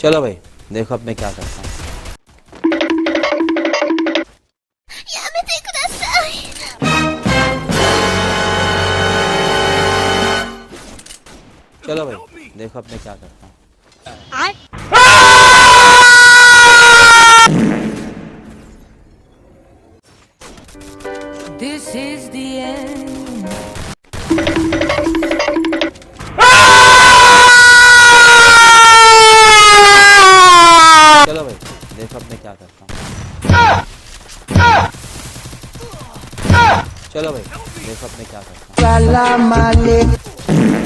चलो भाई देखो अब मैं क्या करता हूँ। चलो भाई देखो अब मैं क्या करता हूँ। This is the end. चलो भाई देखो अब मैं क्या करता हूँ। चलो भाई देखो अब मैं क्या करता हूँ। Salam alaikum.